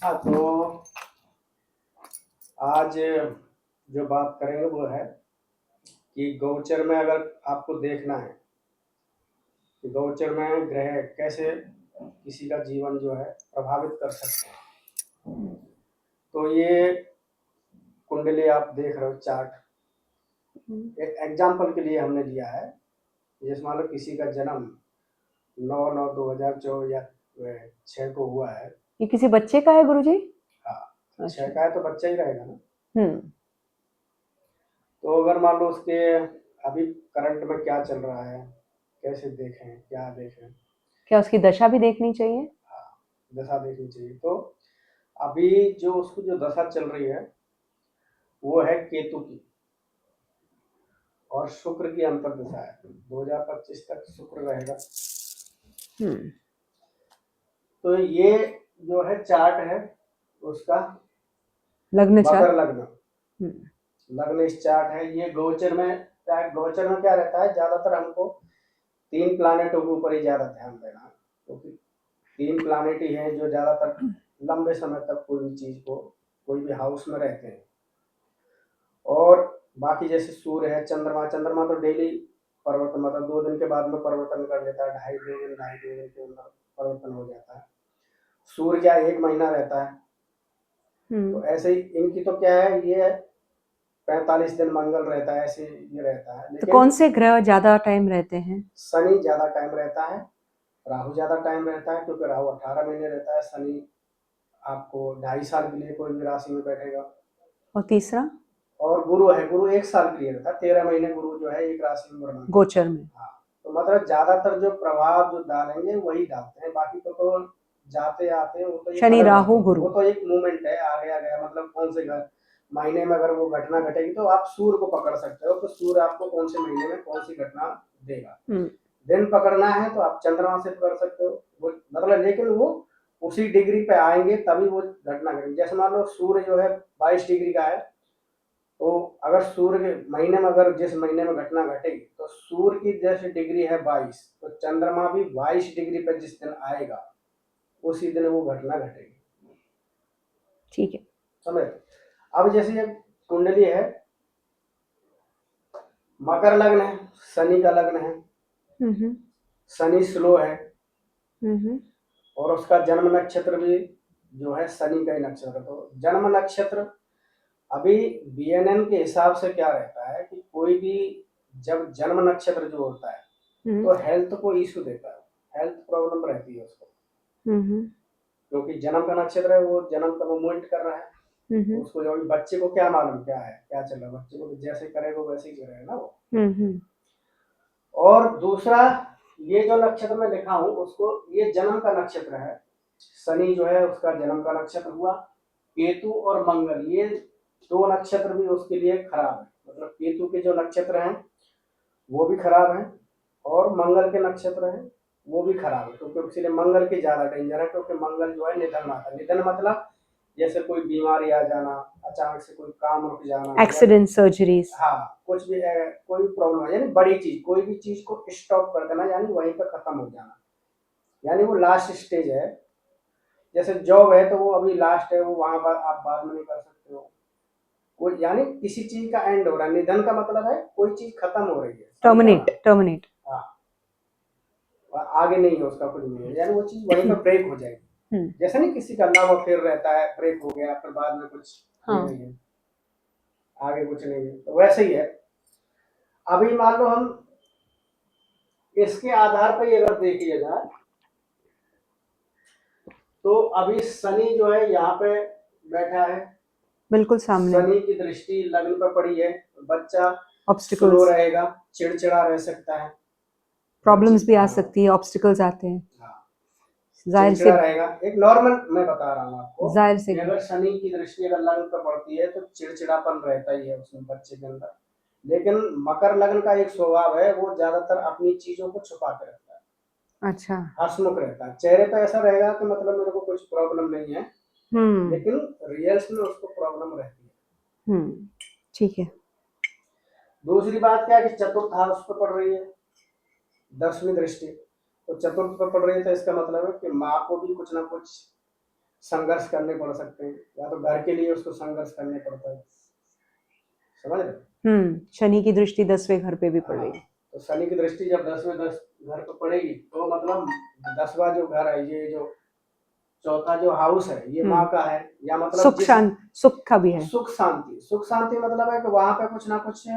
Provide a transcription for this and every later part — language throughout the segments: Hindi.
हाँ, तो आज जो बात करेंगे वो है कि गोचर में अगर आपको देखना है कि गोचर में ग्रह कैसे किसी का जीवन जो है प्रभावित कर सकते हैं। तो ये कुंडली आप देख रहे हो चार्ट, एक एग्जाम्पल के लिए हमने लिया है। जैसे मान लो किसी का जन्म 9/9/2024 या 6 को हुआ है। ये किसी बच्चे का है गुरुजी? हाँ, 6 का है तो बच्चा ही रहेगा ना। हम्म। तो अगर मान लो उसके अभी करंट में क्या चल रहा है, कैसे देखें, क्या देखें, क्या उसकी दशा भी देखनी चाहिए? हाँ, दशा देखनी चाहिए। तो अभी जो उसको जो दशा चल रही है वो है केतु की और शुक्र की अंतर दशा है। 2025 तक शुक्र रहेगा। तो ये जो है चार्ट है उसका लग्न मकर चार्ट। लग्न। लग्न इस चार्ट है। ये गोचर में क्या रहता है, ज्यादातर हमको 3 प्लानेटों के ऊपर ही ज्यादा ध्यान देना है, क्योंकि 3 प्लानेट ही हैं जो ज्यादातर लंबे समय तक कोई भी चीज को कोई भी हाउस में रहते हैं। और बाकी जैसे सूर्य है, चंद्रमा तो डेली परिवर्तन, मतलब 2 दिन के बाद में परिवर्तन कर लेता है, ढाई दो दिन के अंदर परिवर्तन हो जाता है। सूर्य क्या 1 महीना रहता है। तो ऐसे ही इनकी तो क्या है, ये 45 दिन मंगल रहता है, ऐसे ये रहता है। तो लेकिन कौन से ग्रह ज्यादा टाइम रहते हैं? शनि ज्यादा टाइम रहता है, राहु ज्यादा टाइम रहता है, क्योंकि राहु 18 महीने रहता है, शनि आपको 2.5 साल के लिए कोई भी राशि में बैठेगा। और तीसरा? और गुरु है, गुरु 1 साल के लिए रहता है, 13 महीने गुरु जो है एक राशि में भ्रमण। गोचर में। हाँ, तो मतलब ज्यादातर जो प्रभाव जो डालेंगे वही डालते हैं, बाकी तो जाते आते वो तो शनि राहु गुरु, वो तो एक मूवमेंट है, आ गया मतलब कौन से महीने में अगर वो घटना घटेगी तो आप सूर्य को पकड़ सकते हो, तो सूर्य आपको कौन से महीने में कौन सी घटना देगा। दिन पकड़ना है तो आप चंद्रमा से पकड़ सकते हो, वो मतलब, लेकिन वो उसी डिग्री पे आएंगे तभी वो घटना घटेगी। जैसे मान लो सूर्य जो है 22 डिग्री का है, तो अगर सूर्य के महीने में अगर जिस महीने में घटना घटेगी तो सूर्य की जैसे डिग्री है 22, तो चंद्रमा भी 22 डिग्री पे जिस दिन आएगा उसी दिन वो घटना घटेगी। ठीक है, समझ। अब जैसे ये कुंडली है, मकर लग्न है, शनि का लग्न है, शनि स्लो है, और उसका जन्म नक्षत्र भी जो है शनि का ही नक्षत्र। तो जन्म नक्षत्र अभी बीएनएन के हिसाब से क्या रहता है कि कोई भी जब जन्म नक्षत्र जो होता है तो हेल्थ को इशू देता है, हेल्थ प्रॉब्लम रहती है उसको, क्योंकि जन्म का नक्षत्र है, वो जन्म का मूवमेंट कर रहा है। उसको जो बच्चे को क्या मालूम क्या है, क्या चल रहा है, बच्चे को जैसे करेगा वैसे ही करेगा ना वो। और दूसरा, ये जो नक्षत्र में लिखा हूं उसको, ये जन्म का नक्षत्र है। शनि जो है उसका जन्म का नक्षत्र हुआ। केतु और मंगल ये 2 नक्षत्र भी उसके लिए खराब है, मतलब केतु के जो नक्षत्र हैं वो भी खराब है और मंगल के नक्षत्र हैं वो भी खराब है, क्योंकि इसलिए मंगल के ज्यादा डेंजर है, क्योंकि मंगल जो है निधन आता है। निधन मतलब जैसे कोई बीमारी आ जाना, अचानक से कोई काम रुक जाना, एक्सीडेंट, सर्जरीज, हाँ कुछ भी है, कोई प्रॉब्लम है, यानी बड़ी चीज, कोई भी चीज को स्टॉप कर देना, यानी वहीं पर खत्म हो जाना, यानी वो लास्ट स्टेज है। जैसे जॉब है तो वो अभी लास्ट है, वो वहां पर आप बाद में नहीं कर सकते हो। कोई यानी किसी चीज का एंड हो रहा है, निधन का मतलब है कोई चीज खत्म हो रही है, टर्मिनेट। हाँ, आगे नहीं है उसका कुछ नहीं है, यानी वो चीज वहीं पर ब्रेक हो जाएगी। जैसे नहीं किसी का लव अफेयर रहता है, ब्रेक हो गया फिर बाद में कुछ नहीं है, आगे कुछ नहीं है, तो वैसे ही है। अभी मान लो हम इसके आधार पर अगर देखिएगा तो अभी शनि जो है यहाँ पे बैठा है, बिल्कुल सामने, शनि की दृष्टि लग्न पर पड़ी है, बच्चा ऑब्स्टिकल्स स्लो रहेगा, चिड़चिड़ा रह सकता है, प्रॉब्लम्स भी आ सकती है, ऑब्स्टिकल्स आते हैं, जाहिर से रहेगा। एक नॉर्मल मैं बता रहा हूँ आपको, जाहिर से अगर शनि की दृष्टि अगर लग्न पर पड़ती है तो चिड़चिड़ापन रहता ही है उसमें बच्चे के अंदर। लेकिन मकर लग्न का एक स्वभाव है, वो ज्यादातर अपनी चीजों को छुपा के रखता है। अच्छा, हंसमुख रहता है, चेहरे पे ऐसा रहेगा कि मतलब मेरे को कुछ प्रॉब्लम नहीं है, लेकिन रियल्स में उसको प्रॉब्लम रहती है। ठीक है। दूसरी बात क्या है कि चतुर्थ हाउस पर पड़ रही है 10वीं दृष्टि, तो चतुर्थ पर पड़ रही है तो इसका मतलब है कि माँ को भी कुछ ना कुछ संघर्ष करने पड़ सकते हैं, या तो घर के लिए उसको संघर्ष करने पड़ता है। समझ रहे? शनि की दृष्टि 10वें घर पे भी पड़ रही है। तो शनि की दृष्टि जब 10वें घर पे पड़ेगी तो मतलब 10वां जो घर है, ये जो चौथा जो हाउस है, ये माँ का है, या मतलब सुख का भी है। सुख शांति मतलब है कि वहां पे कुछ ना कुछ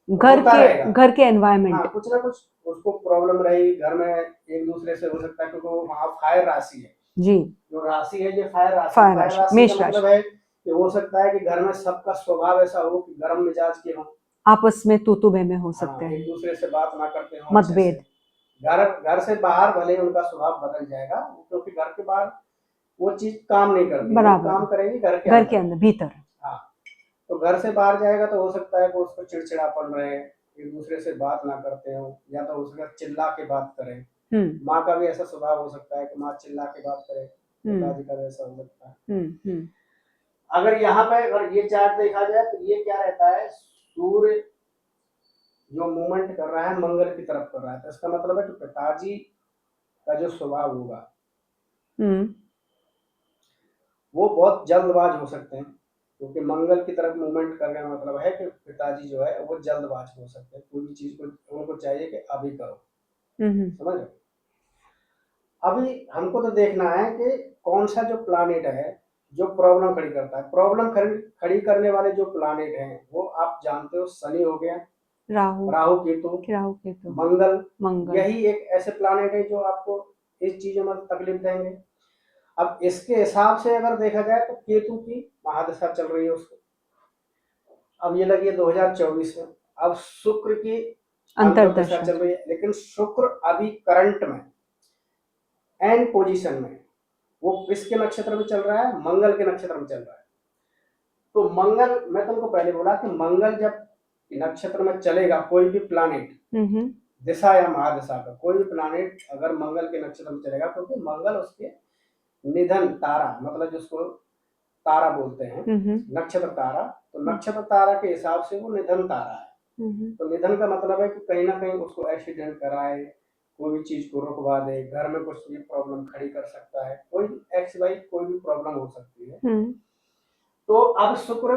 घर के एनवायरनमेंट, हाँ, कुछ ना कुछ उसको प्रॉब्लम रही घर में, एक दूसरे से हो सकता है, क्योंकि वहाँ फायर राशि है जी, जो राशि है, ये फायर राशि मेष का मतलब है कि हो सकता है कि घर में सबका स्वभाव ऐसा हो कि गर्म मिजाज के हो, आपस में तू बहमे हो सकते हैं, एक दूसरे से बात ना करते हो, मतभेद। घर से बाहर भले उनका स्वभाव बदल जाएगा, क्योंकि घर के बाहर वो चीज काम नहीं करती, बराबर काम करेगी घर के अंदर भीतर। हाँ, तो घर से बाहर जाएगा तो हो सकता है कि उसको चिड़चिड़ापन रहे, एक दूसरे से बात ना करते हो, या तो उसका चिल्ला के बात करें। माँ का भी ऐसा स्वभाव हो सकता है कि माँ चिल्ला के बात करे, पिताजी का भी ऐसा हो सकता है। अगर यहाँ पे अगर ये चार्ट देखा जाए तो ये क्या रहता है, सूर्य जो मूवमेंट कर रहा है मंगल की तरफ कर रहा है, तो इसका मतलब है कि पिताजी का जो स्वभाव होगा वो बहुत जल्दबाज हो सकते हैं, क्योंकि मंगल की तरफ मूवमेंट करने का मतलब है कि पिताजी जो है वो जल्दबाज हो सकते हैं, कोई भी चीज को उनको चाहिए कि अभी करो। समझ रहे? अभी हमको तो देखना है कि कौन सा जो प्लानेट है जो प्रॉब्लम खड़ी करता है। प्रॉब्लम खड़ी करने वाले जो प्लानेट हैं वो आप जानते हो, शनि हो गया, राहु केतु, मंगल, यही एक ऐसे प्लानेट है जो आपको इस चीजों में तकलीफ देंगे। अब इसके हिसाब से अगर देखा जाए तो केतु की महादशा चल रही है उसको, अब ये लगी है 2024 में। अब शुक्र की अंतर्दशा चल रही है, लेकिन शुक्र अभी करंट में एंड पोजीशन में वो किसके नक्षत्र में चल रहा है, मंगल के नक्षत्र में चल रहा है। तो मंगल, मैं तुमको पहले बोला कि मंगल जब नक्षत्र में चलेगा, कोई भी प्लानेट दिशा या महादशा का कोई भी प्लानेट अगर मंगल के नक्षत्र में चलेगा, क्योंकि मंगल उसके निधन तारा, मतलब जिसको तारा बोलते हैं नक्षत्र तारा, तो नक्षत्र तारा के हिसाब से वो निधन तारा है। तो निधन का मतलब है कि कहीं ना कहीं उसको एक्सीडेंट कराए, कोई भी चीज को रुकवा दे, घर में कुछ भी प्रॉब्लम खड़ी कर सकता है, कोई एक्स वाई कोई भी प्रॉब्लम हो सकती है। तो अब शुक्र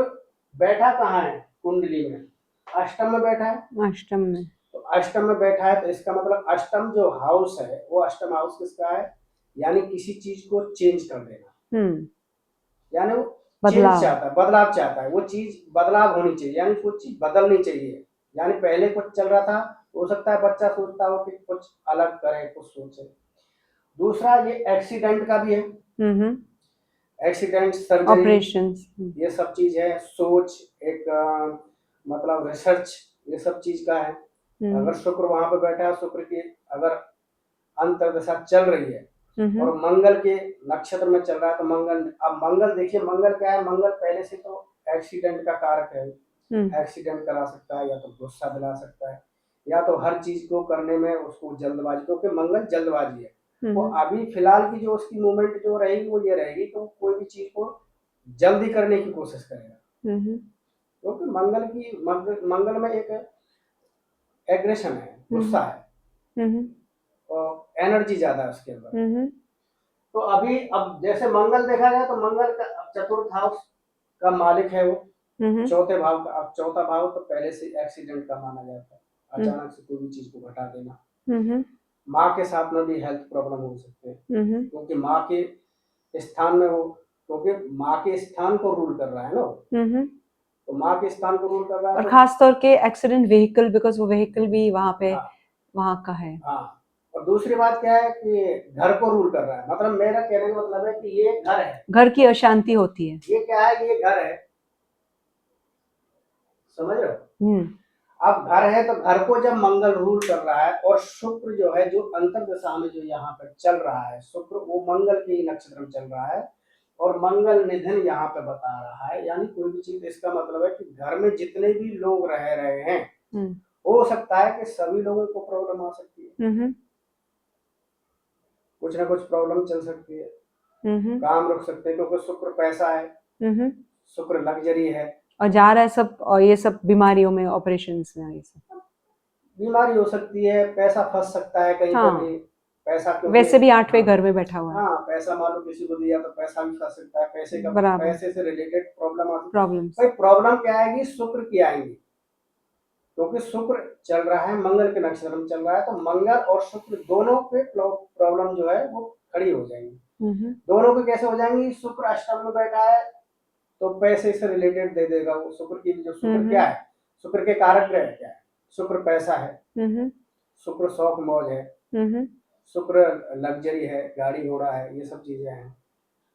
बैठा कहाँ है कुंडली में, अष्टम में बैठा है। अष्टम में, तो अष्टम में बैठा है, तो इसका मतलब अष्टम जो हाउस है वो अष्टम हाउस किसका है, यानी किसी चीज को चेंज कर देना, यानी वो बदलाव चाहता है, वो चीज बदलाव होनी चाहिए, यानी कुछ चीज बदलनी चाहिए। यानी पहले कुछ चल रहा था, हो सकता है बच्चा सोचता हो कि कुछ अलग करे, कुछ सोचे। दूसरा ये एक्सीडेंट का भी है, एक्सीडेंट, सर्जरी, ऑपरेशन, ये सब चीज है। सोच, एक मतलब रिसर्च, ये सब चीज का है। अगर शुक्र वहां पे बैठा है, शुक्र की अगर अंतर्दशा चल रही है और मंगल के नक्षत्र में चल रहा है, तो मंगल देखिए, मंगल क्या है, मंगल पहले से तो एक्सीडेंट का कारक है, एक्सीडेंट करा सकता है, या तो गुस्सा दिला सकता है, या तो हर चीज को करने में उसको जल्दबाजी, क्योंकि मंगल जल्दबाजी है। तो अभी फिलहाल की जो उसकी मूवमेंट जो रहेगी वो ये रहेगी, तो कोई भी चीज को जल्दी करने की कोशिश करेगा, क्योंकि मंगल में एक एग्रेशन है, गुस्सा है, और एनर्जी ज्यादा है उसके अंदर। तो अभी अब जैसे मंगल देखा जाए तो मंगल का चतुर्थ हाउस का मालिक है वो, चौथे भाव का। अब चौथा भाव तो पहले से एक्सीडेंट का माना जाता है, अचानक से कोई भी चीज को घटा देना। माँ के साथ में भी हेल्थ प्रॉब्लम हो सकते हैं, क्योंकि माँ के स्थान में वो, क्योंकि माँ के स्थान को रूल कर रहा है ना, तो माँ के स्थान को रूल कर रहा है, और खास तौर के एक्सीडेंट व्हीकल, बिकॉज वो व्हीकल भी वहाँ पे वहाँ का है। और दूसरी बात क्या है कि घर को रूल कर रहा है, मतलब मेरा कहने का मतलब है कि ये घर है, घर की अशांति होती है, ये क्या है, ये घर है, समझ रहे हो। अब घर है तो घर को जब मंगल रूल कर रहा है, और शुक्र जो है जो अंतर्दशा में जो यहाँ पर चल रहा है, शुक्र वो मंगल के ही नक्षत्र में चल रहा है, और मंगल निधन यहाँ पे बता रहा है, यानी कोई भी चीज, इसका मतलब है कि घर में जितने भी लोग रह रहे हैं, हो सकता है कि सभी लोगों को प्रॉब्लम आ सकती है, कुछ ना कुछ प्रॉब्लम चल सकती है, काम रुक सकते हैं, क्योंकि शुक्र पैसा है, शुक्र लग्जरी है, और जा रहा है सब, और ये सब बीमारियों में, ऑपरेशंस में, ये सब बीमारी हो सकती है, पैसा फंस सकता है कहीं पे भी, पैसा वैसे भी 8वें घर में बैठा हुआ है। हाँ, पैसा मान लो किसी को दिया तो पैसा भी फंस सकता है, बराबर। पैसे से रिलेटेड प्रॉब्लम आती है। प्रॉब्लम्स। भाई प्रॉब्लम क्या आएगी, शुक्र की आएंगी, क्योंकि शुक्र चल रहा है, मंगल के नक्षत्र में चल रहा है, तो मंगल और शुक्र दोनों पे प्रॉब्लम जो है वो खड़ी हो जाएंगी। दोनों पे कैसे हो जाएंगी, शुक्र अष्टम में बैठा है तो पैसे से रिलेटेड दे देगा वो। शुक्र की जो शुक्र क्या है, शुक्र के कारक ग्रह क्या है, शुक्र पैसा है, शुक्र शौक मौज है, शुक्र लग्जरी है, गाड़ी घोड़ा है, ये सब चीजें हैं।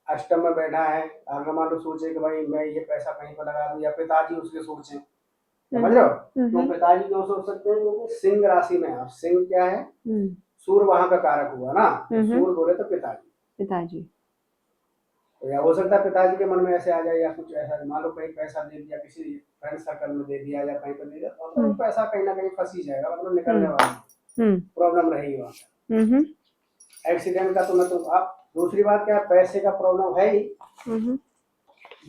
अष्टम में बैठा है, अगर मान लो सोचे कि भाई मैं ये पैसा कहीं पर लगा दूं, या पिताजी उसके सोचे, समझ रहे हो, तो पिताजी क्यों सोच सकते हैं, क्योंकि सिंह राशि में है। अब सिंह क्या है, सूर्य वहां का कारक हुआ ना, सूर्य बोले तो पिताजी। तो या हो सकता है पिताजी के मन में ऐसे आ जाए, या कुछ ऐसा मान लो कहीं पैसा दे दिया, किसी फ्रेंड सर्कल में दे दिया या कहीं पर दे दिया, तो पैसा कहीं ना कहीं फंस ही जाएगा, मतलब निकलने वाला प्रॉब्लम रहेगी वहां। एक्सीडेंट का तो मैं तो आप दूसरी बात क्या, पैसे का प्रॉब्लम है ही।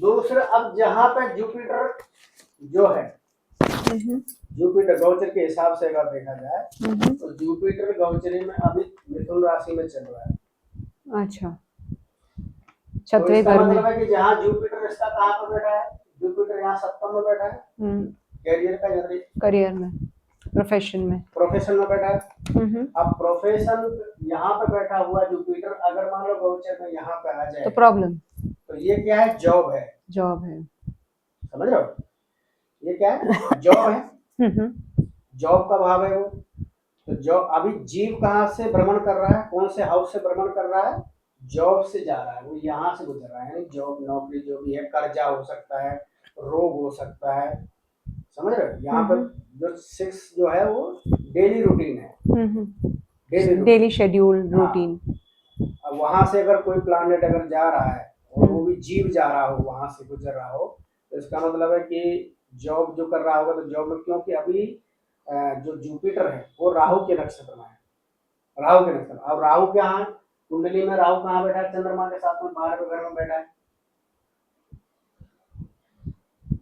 दूसरा, अब जहां पे जुपिटर जो है, जुपिटर गौचर के हिसाब से अगर देखा जाए तो जुपिटर गौचरी में अभी मिथुन राशि में चल रहा है। अच्छा, तो 7वें इसका घर में मतलब है कि जहाँ जुपिटर इसका कहाँ पर बैठा है, जुपिटर यहाँ सप्तम में बैठा है, करियर में, प्रोफेशन में बैठा है। अब प्रोफेशन यहाँ पे बैठा हुआ जुपिटर अगर मान लो गोचर में यहाँ पे आ जाए तो प्रॉब्लम, तो ये क्या है, जॉब है। समझ रहे हो, ये क्या है, जॉब है। जॉब का भाव है वो, तो जॉब अभी जीव कहाँ से भ्रमण कर रहा है, कौन से हाउस से भ्रमण कर रहा है, जॉब से जा रहा है, वो यहाँ से गुजर रहा है, यानी जॉब नौकरी जो भी है, कर्जा हो सकता है, रोग हो सकता है, समझ रहे हो। यहाँ पर जो 6 जो है वो डेली रूटीन है, डेली शेड्यूल रूटीन। अब वहां से अगर कोई प्लानेट अगर जा रहा है और वो भी जीव जा रहा हो, वहां से गुजर रहा हो, तो इसका मतलब है कि जॉब जो कर रहा होगा, तो जॉब में, क्योंकि अभी जो जुपिटर है वो राहु के नक्षत्र में है, राहु के नक्षत्र। अब राहु क्या, कुंडली में राहु कहाँ बैठा है, चंद्रमा के साथ में 12वें घर में बैठा है,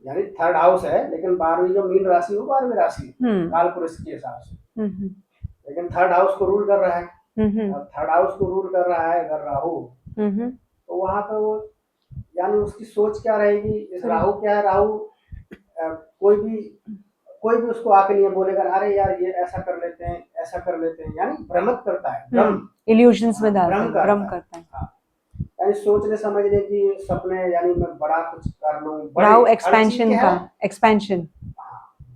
यानी 3rd हाउस है, लेकिन 12वीं जो मीन राशि हो, 12वीं राशि काल पुरुष के हिसाब से, लेकिन 3rd हाउस को रूल कर रहा है। अब 3rd हाउस को रूल कर रहा है अगर राहु, तो वहां पे वो, यानी उसकी सोच क्या रहेगी, इस राहु क्या है, राहु कोई भी उसको आके नहीं बोलेगा अरे यार ये ऐसा कर लेते हैं, ऐसा कर लेते हैं, यानी भ्रमित करता है, इल्यूजन्स में भ्रम करता है। हाँ, यानी सोचने समझने की सपने, यानी मैं बड़ा कुछ कर लूं, राहु एक्सपेंशन का, एक्सपेंशन,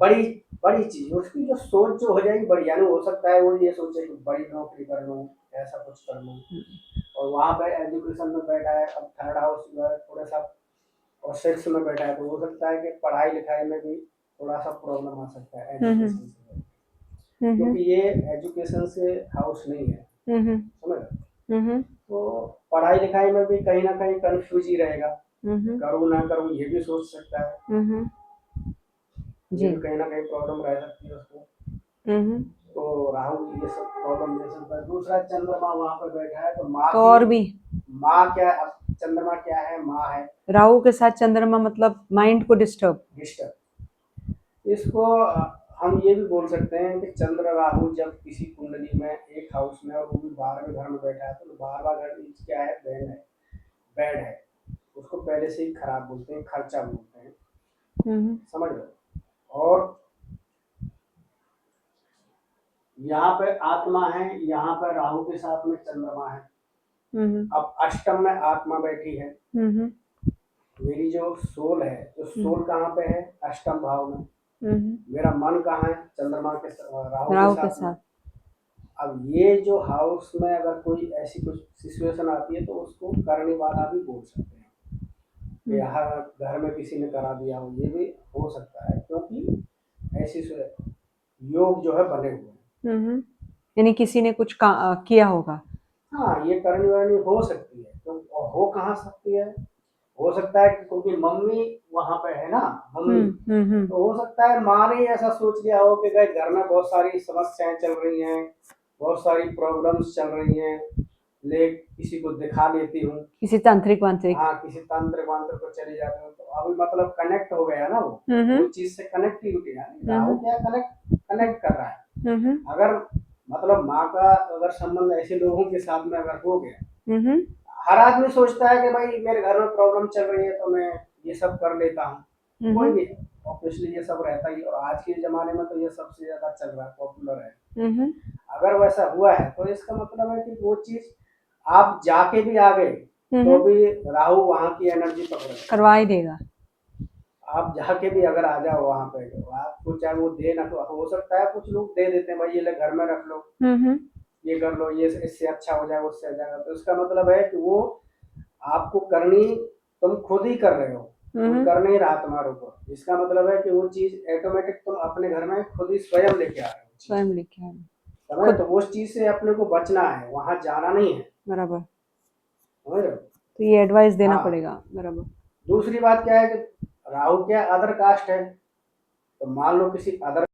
बड़ी चीज, उसकी जो सोच जो हो जाएगी बड़ी, यानी हो सकता है वो ये सोचे कि बड़ी नौकरी कर लूं, ऐसा कुछ कर लूं, और वहां पे एजुकेशन में बैठा है। अब 3rd हाउस जो है थोड़ा सा, और 6 में बैठा है, तो हो सकता है कि पढ़ाई लिखाई में भी थोड़ा सा प्रॉब्लम आ सकता है एजुकेशन से, क्योंकि ये एजुकेशन से हाउस नहीं है, समझ रहे, तो पढ़ाई लिखाई में भी कहीं ना कहीं कंफ्यूज ही रहेगा, करूँ ना करूँ ये भी सोच सकता है, ये भी कहीं ना कहीं प्रॉब्लम रह सकती है उसको। तो राहु ये सब प्रॉब्लम दे सकता है। दूसरा, चंद्रमा वहां पर बैठा है, तो माँ तो और भी, माँ क्या है, चंद्रमा क्या है, माँ है। राहु के साथ चंद्रमा मतलब माइंड को डिस्टर्ब। इसको हम ये भी बोल सकते हैं कि चंद्र राहु जब किसी कुंडली में एक हाउस में, और वो भी 12वें घर में बैठा है, तो 12वां घर क्या है, बैड है, उसको पहले से ही खराब बोलते हैं, खर्चा बोलते हैं, समझ लो। और यहाँ पे आत्मा है, यहाँ पे राहु के साथ में चंद्रमा है। अब अष्टम में आत्मा बैठी है, मेरी जो सोल है, जो सोल कहाँ पे है, अष्टम भाव में। मेरा मन कहाँ है, चंद्रमा के राहु के साथ। अब ये जो हाउस में अगर कोई ऐसी कुछ सिचुएशन आती है, तो उसको करने वाला भी बोल सकते हैं, यहाँ घर में किसी ने करा दिया हो, ये भी हो सकता है, क्योंकि ऐसी योग जो है बने हुए हैं, यानी किसी ने कुछ किया होगा। हाँ, ये करनी वाली हो सकती है, तो हो कहाँ सकती है, हो सकता है क्योंकि मम्मी वहां पे है ना, मम्मी, तो हो सकता है माँ ने ऐसा सोच लिया हो कि गए घर में बहुत सारी समस्याएं चल रही हैं, बहुत सारी प्रॉब्लम्स चल रही हैं, ले किसी को दिखा लेती हूँ, किसी तांत्रिक वांत्रिक, हाँ, किसी तांत्रिक वांत्रिक को चली जाती हूँ, तो अभी मतलब कनेक्ट हो गया ना वो चीज से कनेक्टिविटी है, राहु क्या कनेक्ट कर रहा है। अगर मतलब माँ का अगर संबंध ऐसे लोगों के साथ में अगर हो गया, हम्म हर आदमी सोचता है कि भाई मेरे घर में प्रॉब्लम चल रही है तो मैं ये सब कर लेता हूँ, कोई भी ऑब्वियसली ये सब रहता ही, और आज के जमाने में तो ये सबसे ज्यादा चल रहा है, पॉपुलर है। अगर वैसा हुआ है तो इसका मतलब है कि वो चीज आप जाके भी आ गए तो भी राहु वहां की एनर्जी पकड़ करवा ही देगा। आप जाके भी अगर आ जाओ वहां पे तो आपको चाहे वो दे ना, तो हो सकता है कुछ लोग दे देते हैं, भाई ये ले घर में रख लो, ये कर लो, ये इससे अच्छा हो जाएगा, उससे हो जाएगा, तो इसका मतलब है कि वो आपको करनी तुम खुद ही कर रहे हो, तुम कर नहीं रहा तुम्हारे ऊपर, इसका मतलब है कि वो चीज ऑटोमेटिक तुम अपने घर में खुद ही स्वयं लेके आ रहे हो, स्वयं लेके आ रहे हो। समझ, तो उस चीज से अपने को बचना है, वहां जाना नहीं है, बराबर। समझ रहे हो? तो ये एडवाइस देना हाँ। पड़ेगा। बराबर। दूसरी बात क्या है कि राहु क्या अदर कास्ट है, तो मान लो किसी अदर